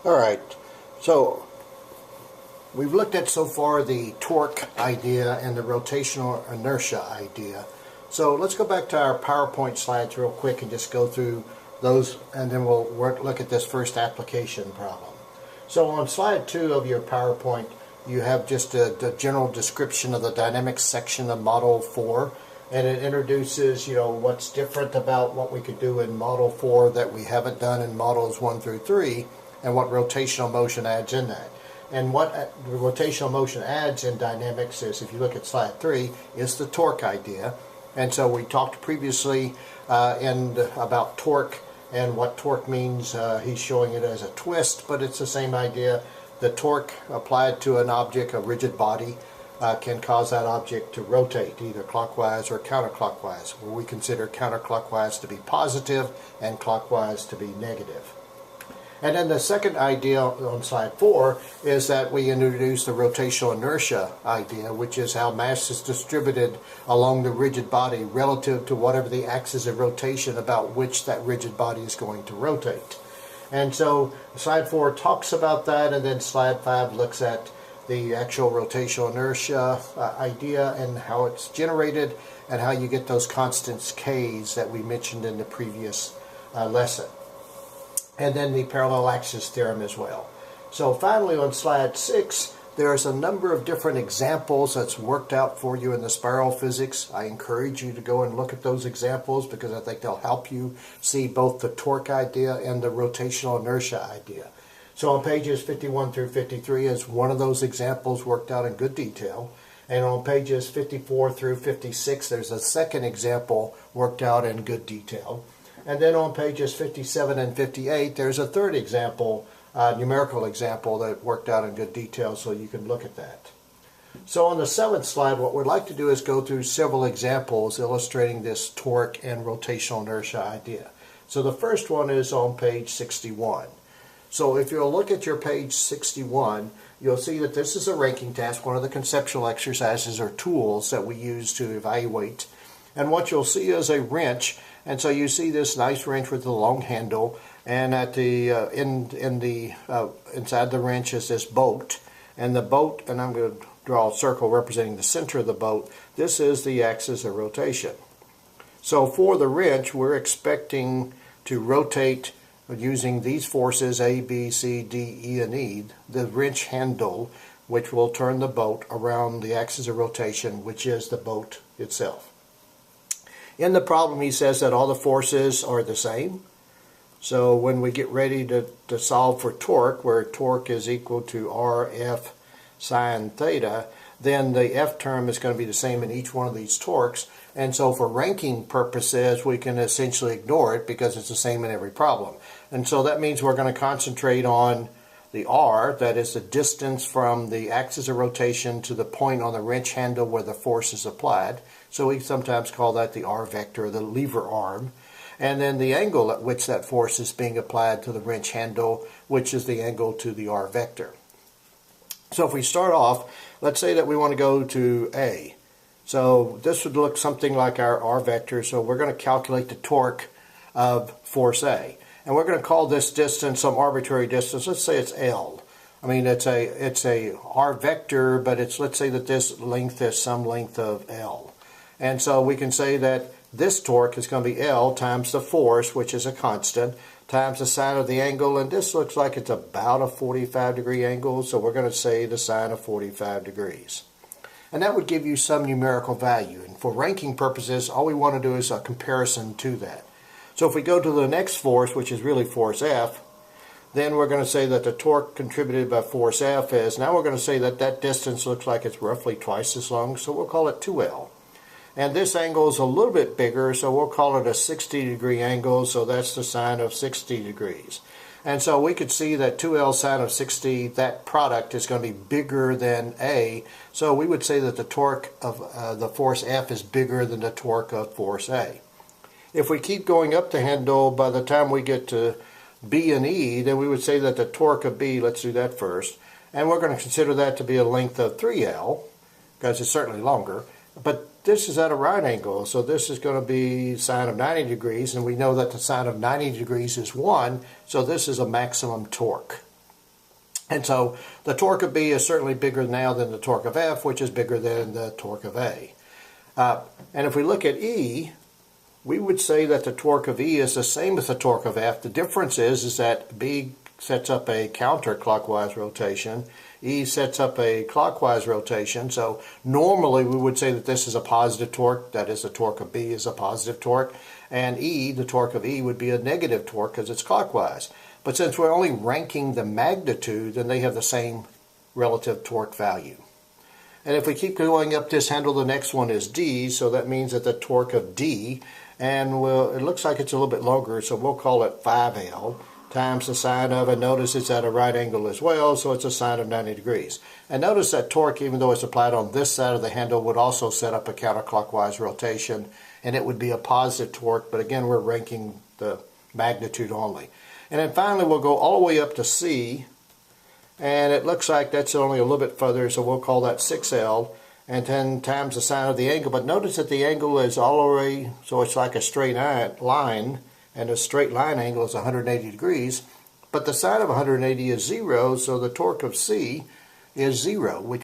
Alright, so we've looked at so far the torque idea and the rotational inertia idea. So let's go back to our PowerPoint slides real quick and just go through those, and then we'll look at this first application problem. So on slide 2 of your PowerPoint, you have just the general description of the dynamics section of Model 4, and it introduces, what's different about what we could do in Model 4 that we haven't done in Models 1 through 3, and what rotational motion adds in that. And what rotational motion adds in dynamics is, if you look at slide 3, is the torque idea. And so we talked previously about torque and what torque means. He's showing it as a twist, but it's the same idea. The torque applied to an object, a rigid body, can cause that object to rotate either clockwise or counterclockwise, where we consider counterclockwise to be positive and clockwise to be negative. And then the second idea on slide 4 is that we introduce the rotational inertia idea, which is how mass is distributed along the rigid body relative to whatever the axis of rotation about which that rigid body is going to rotate. And so slide 4 talks about that, and then slide 5 looks at the actual rotational inertia idea and how it's generated and how you get those constants K's that we mentioned in the previous lesson. And then the parallel axis theorem as well. So finally on slide 6, there's a number of different examples that's worked out for you in the spiral physics. I encourage you to go and look at those examples because I think they'll help you see both the torque idea and the rotational inertia idea. So on pages 51 through 53 is one of those examples worked out in good detail. And on pages 54 through 56, there's a second example worked out in good detail. And then on pages 57 and 58, there's a third example, numerical example that worked out in good detail, so you can look at that. So on the 7th slide, what we'd like to do is go through several examples illustrating this torque and rotational inertia idea. So the first one is on page 61. So if you'll look at your page 61, you'll see that this is a ranking task, one of the conceptual exercises or tools that we use to evaluate. And what you'll see is a wrench. And so you see this nice wrench with a long handle, and at the inside the wrench is this bolt, and the bolt, and I'm going to draw a circle representing the center of the bolt. This is the axis of rotation. So for the wrench, we're expecting to rotate using these forces A, B, C, D, E, and E, the wrench handle, which will turn the bolt around the axis of rotation, which is the bolt itself. In the problem, he says that all the forces are the same. So when we get ready to solve for torque, where torque is equal to RF sine theta, then the F term is going to be the same in each one of these torques. And so for ranking purposes, we can essentially ignore it because it's the same in every problem. And so that means we're going to concentrate on the R, that is the distance from the axis of rotation to the point on the wrench handle where the force is applied. So we sometimes call that the R vector, the lever arm. And then the angle at which that force is being applied to the wrench handle, which is the angle to the R vector. So if we start off, let's say that we want to go to A. So this would look something like our R vector. So we're going to calculate the torque of force A. And we're going to call this distance some arbitrary distance. Let's say it's L. I mean, it's a R vector, but let's say that this length is some length of L. And so we can say that this torque is going to be L times the force, which is a constant, times the sine of the angle. And this looks like it's about a 45-degree angle, so we're going to say the sine of 45 degrees. And that would give you some numerical value. And for ranking purposes, all we want to do is a comparison to that. So if we go to the next force, which is really force F, then we're going to say that the torque contributed by force F is, now we're going to say that that distance looks like it's roughly twice as long, so we'll call it 2L. And this angle is a little bit bigger, so we'll call it a 60-degree angle, so that's the sine of 60 degrees. And so we could see that 2L sine of 60, that product is going to be bigger than A, so we would say that the torque of the force F is bigger than the torque of force A. If we keep going up the handle, by the time we get to B and E, then we would say that the torque of B, let's do that first, and we're going to consider that to be a length of 3L, because it's certainly longer, but this is at a right angle, so this is going to be sine of 90 degrees, and we know that the sine of 90 degrees is 1, so this is a maximum torque. And so the torque of B is certainly bigger now than the torque of F, which is bigger than the torque of A. And if we look at E, we would say that the torque of E is the same as the torque of F. The difference is that B sets up a counterclockwise rotation. E sets up a clockwise rotation. So normally we would say that this is a positive torque. That is, the torque of B is a positive torque. And E, the torque of E, would be a negative torque because it's clockwise. But since we're only ranking the magnitude, then they have the same relative torque value. And if we keep going up this handle, the next one is D, so that means that the torque of D, and it looks like it's a little bit longer, so we'll call it 5L, times the sine of, and notice it's at a right angle as well, so it's a sine of 90 degrees. And notice that torque, even though it's applied on this side of the handle, would also set up a counterclockwise rotation, and it would be a positive torque, but again, we're ranking the magnitude only. And then finally, we'll go all the way up to C, and it looks like that's only a little bit further, so we'll call that 6L, and 10 times the sine of the angle. But notice that the angle is all the way, so it's like a straight line, and a straight line angle is 180 degrees, but the sine of 180 is 0, so the torque of C is 0, which